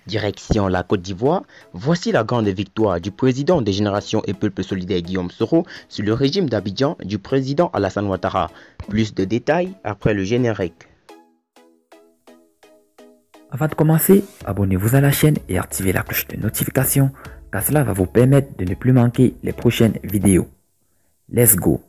Direction la Côte d'Ivoire, voici la grande victoire du président des Générations et Peuples Solidaires Guillaume Soro sur le régime d'Abidjan du président Alassane Ouattara. Plus de détails après le générique. Avant de commencer, abonnez-vous à la chaîne et activez la cloche de notification car cela va vous permettre de ne plus manquer les prochaines vidéos. Let's go!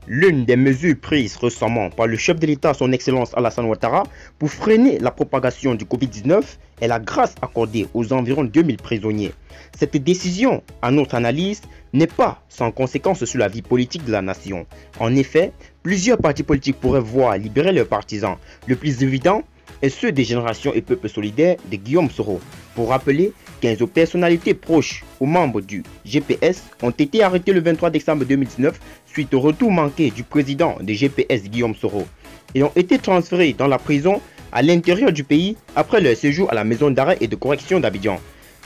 L'une des mesures prises récemment par le chef de l'État, son Excellence Alassane Ouattara, pour freiner la propagation du Covid-19 est la grâce accordée aux environ 2000 prisonniers. Cette décision, à notre analyse, n'est pas sans conséquence sur la vie politique de la nation. En effet, plusieurs partis politiques pourraient voir libérer leurs partisans. Le plus évident est ceux des Générations et Peuples Solidaires de Guillaume Soro. Pour rappeler, 15 personnalités proches aux membres du GPS ont été arrêtés le 23 décembre 2019 suite au retour manqué du président du GPS Guillaume Soro et ont été transférés dans la prison à l'intérieur du pays après leur séjour à la maison d'arrêt et de correction d'Abidjan.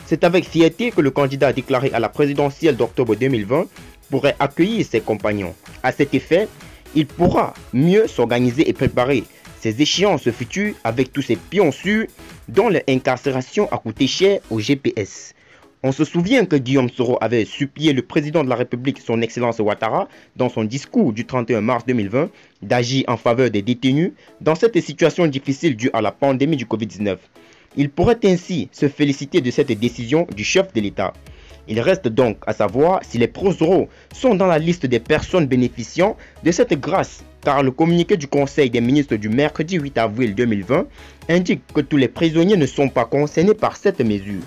C'est avec fierté que le candidat déclaré à la présidentielle d'octobre 2020 pourrait accueillir ses compagnons. À cet effet, il pourra mieux s'organiser et préparer ces échéances futures avec tous ces pions sûrs dont l'incarcération a coûté cher au GPS. On se souvient que Guillaume Soro avait supplié le président de la République, son Excellence Ouattara, dans son discours du 31 mars 2020, d'agir en faveur des détenus dans cette situation difficile due à la pandémie du Covid-19. Il pourrait ainsi se féliciter de cette décision du chef de l'État. Il reste donc à savoir si les pro-Soro sont dans la liste des personnes bénéficiant de cette grâce, car le communiqué du Conseil des ministres du mercredi 8 avril 2020 indique que tous les prisonniers ne sont pas concernés par cette mesure.